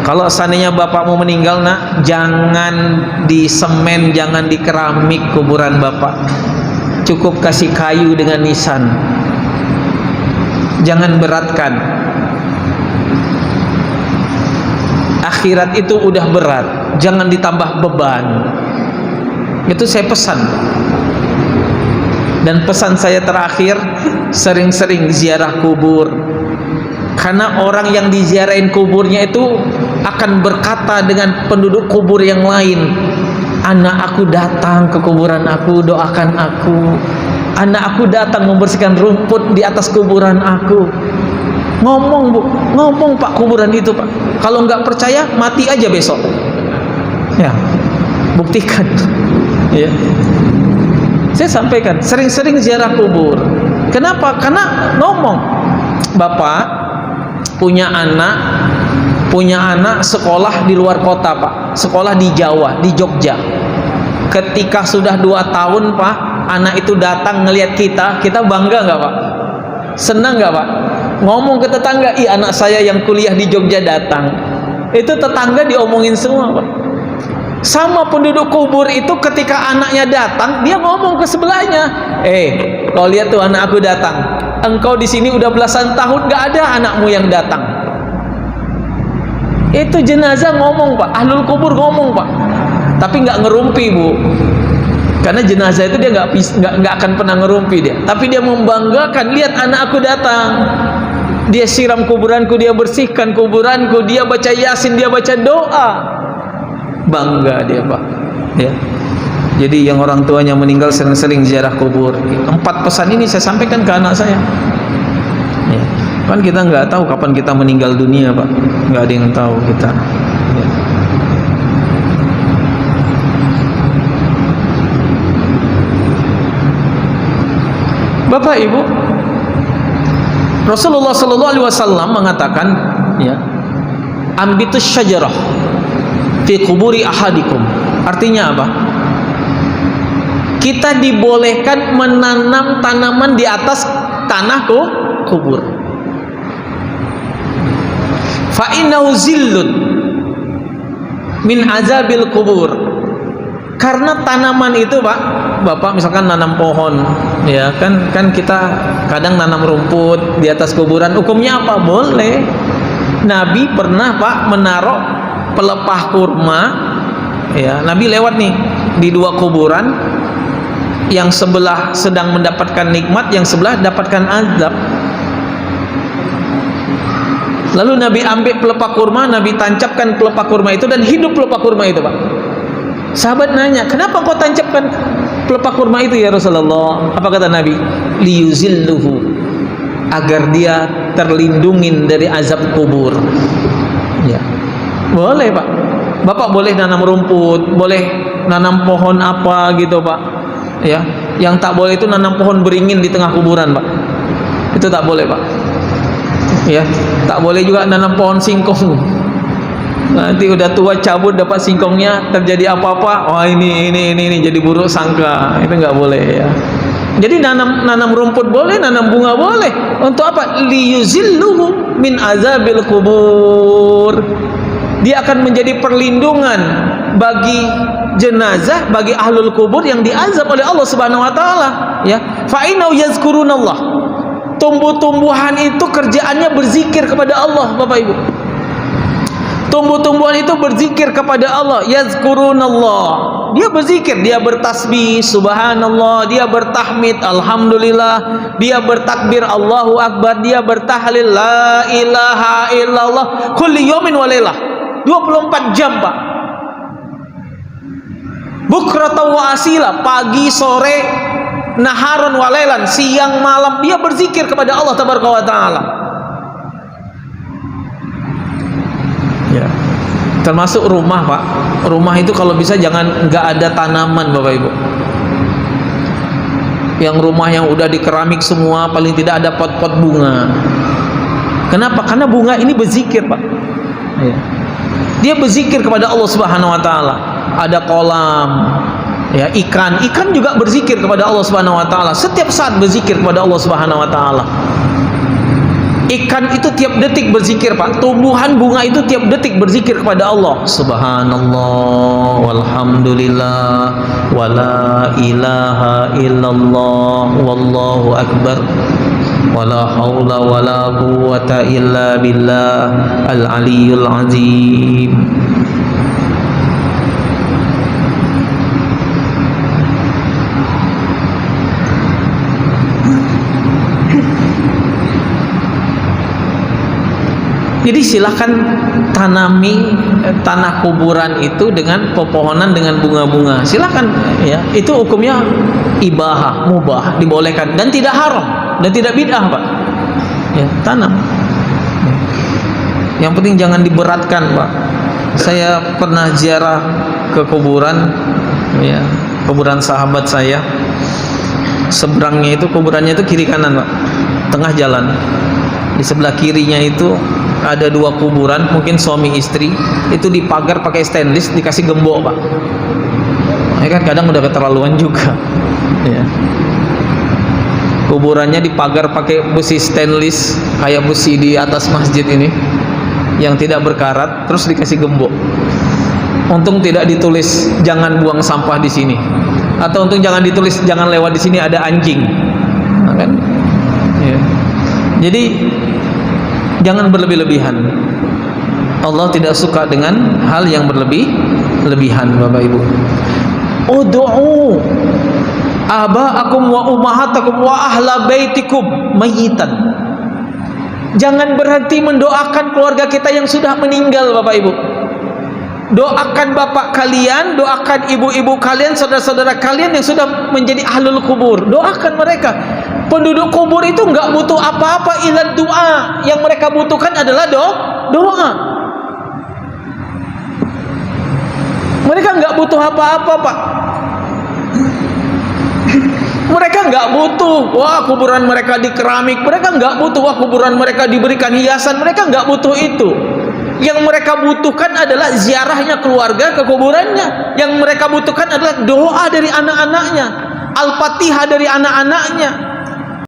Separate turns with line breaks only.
Kalau seandainya bapakmu meninggal, nak, jangan di semen, jangan di keramik kuburan bapak. Cukup kasih kayu dengan nisan. Jangan beratkan. Akhirat itu udah berat, jangan ditambah beban. Itu saya pesan. Dan pesan saya terakhir, sering-sering ziarah kubur. Karena orang yang diziarahin kuburnya itu akan berkata dengan penduduk kubur yang lain, anak aku datang ke kuburan aku, doakan aku. Anak aku datang membersihkan rumput di atas kuburan aku. Ngomong, Bu, ngomong Pak, kuburan itu Pak. Kalau nggak percaya, mati aja besok. Ya, buktikan. Ya, saya sampaikan, sering-sering ziarah kubur. Kenapa? Karena ngomong, Bapak punya anak sekolah di luar kota Pak, sekolah di Jawa, di Jogja. Ketika sudah 2 tahun Pak, anak itu datang ngelihat kita bangga nggak Pak? Senang nggak Pak? Ngomong ke tetangga, ih anak saya yang kuliah di Jogja datang. Itu tetangga diomongin semua Pak. Sama penduduk kubur itu ketika anaknya datang, dia ngomong ke sebelahnya, kau lihat tuh anak aku datang. Engkau di sini udah belasan tahun gak ada anakmu yang datang. Itu jenazah ngomong Pak, ahlul kubur ngomong Pak. Tapi nggak ngerumpi Bu, karena jenazah itu dia nggak akan pernah ngerumpi dia. Tapi dia membanggakan, lihat anak aku datang. Dia siram kuburanku, dia bersihkan kuburanku, dia baca Yasin, dia baca doa. Bangga dia Pak. Ya. Jadi yang orang tuanya meninggal sering-sering ziarah kubur. 4 pesan ini saya sampaikan ke anak saya. Ya. Kan kita nggak tahu kapan kita meninggal dunia Pak. Nggak ada yang tahu kita. Ya. Bapak Ibu, Rasulullah Sallallahu Alaihi Wasallam mengatakan, ya, ambitus syajarah fi kuburi ahadikum. Artinya apa? Kita dibolehkan menanam tanaman di atas tanah kubur. Fa innahu zillun min azabil kubur. Karena tanaman itu Pak, Bapak misalkan nanam pohon, ya kan kita kadang nanam rumput di atas kuburan, hukumnya apa? Boleh. Nabi pernah Pak menaruh pelepah kurma, ya, Nabi lewat nih di 2 kuburan, yang sebelah sedang mendapatkan nikmat, yang sebelah dapatkan azab. Lalu Nabi ambil pelepah kurma, Nabi tancapkan pelepah kurma itu dan hidup pelepah kurma itu Pak. Sahabat nanya, kenapa kau tancapkan pelepah kurma itu ya Rasulullah? Apa kata Nabi? Liyuzilluhu, agar dia terlindungin dari azab kubur. Ya, boleh Pak. Bapak boleh nanam rumput, boleh nanam pohon apa gitu Pak. Ya, yang tak boleh itu nanam pohon beringin di tengah kuburan Pak. Itu tak boleh Pak. Ya, tak boleh juga nanam pohon singkong. Nanti udah tua cabut dapat singkongnya, terjadi apa-apa, wah ini jadi buruk sangka. Itu nggak boleh ya. Jadi nanam rumput boleh, nanam bunga boleh. Untuk apa? Liyuzilluhu min azabil kubur. Dia akan menjadi perlindungan bagi jenazah, bagi ahlul kubur yang diazab oleh Allah Subhanahu wa taala, ya. Fa innahu yazkurunallah. Tumbuh-tumbuhan itu kerjaannya berzikir kepada Allah, Bapak Ibu. Tumbuh-tumbuhan itu berzikir kepada Allah, yazkurunallah. Dia berzikir, dia bertasbih subhanallah, dia bertahmid alhamdulillah, dia bertakbir Allahu akbar, dia bertahlil la ilaha illallah kulli yaumin wa lailah. 24 jam, Pak. Bukratan wa asila, pagi sore, naharon wa lailan, siang malam, dia berzikir kepada Allah tabaraka wa taala. Ya. Termasuk rumah Pak. Rumah itu kalau bisa jangan nggak ada tanaman Bapak Ibu. Yang rumah yang udah di keramik semua, paling tidak ada pot-pot bunga. Kenapa? Karena bunga ini berzikir Pak. Ya. Dia berzikir kepada Allah Subhanahu wa taala. Ada kolam, ya, ikan juga berzikir kepada Allah Subhanahu wa taala. Setiap saat berzikir kepada Allah Subhanahu wa taala. Ikan itu tiap detik berzikir, Pak. Tumbuhan bunga itu tiap detik berzikir kepada Allah. Subhanallah, walhamdulillah, wala ilaha illallah, wallahu akbar, wala haula wala quwwata illa billah al-aliyyul azim. Jadi silahkan tanami tanah kuburan itu dengan pepohonan, dengan bunga-bunga. Silahkan, ya. Itu hukumnya ibahah, mubah, dibolehkan dan tidak haram dan tidak bid'ah, Pak. Ya, tanam. Yang penting jangan diberatkan, Pak. Saya pernah ziarah ke kuburan, ya, kuburan sahabat saya. Seberangnya itu kuburannya itu kiri kanan, Pak. Tengah jalan. Di sebelah kirinya itu ada dua kuburan, mungkin suami istri, itu dipagar pakai stainless, dikasih gembok, Pak. Ya kan kadang udah keterlaluan juga, ya. Kuburannya dipagar pakai besi stainless kayak besi di atas masjid ini yang tidak berkarat, terus dikasih gembok. Untung tidak ditulis jangan buang sampah di sini, atau untung jangan ditulis jangan lewat di sini ada anjing, nah, kan? Ya. Jadi jangan berlebih-lebihan. Allah tidak suka dengan hal yang berlebih-lebihan, Bapak Ibu. Ud'u aba'akum wa ummahatakum wa ahla baitikum mayyitan. Jangan berhenti mendoakan keluarga kita yang sudah meninggal, Bapak Ibu. Doakan bapak kalian, doakan ibu-ibu kalian, saudara-saudara kalian yang sudah menjadi ahlul kubur. Doakan mereka. Penduduk kubur itu enggak butuh apa-apa illa doa. Yang mereka butuhkan adalah doa. Mereka enggak butuh apa-apa, Pak. Mereka enggak butuh, wah kuburan mereka di keramik. Mereka enggak butuh, wah kuburan mereka diberikan hiasan. Mereka enggak butuh itu. Yang mereka butuhkan adalah ziarahnya keluarga ke kuburannya. Yang mereka butuhkan adalah doa dari anak-anaknya, Al-Fatihah dari anak-anaknya.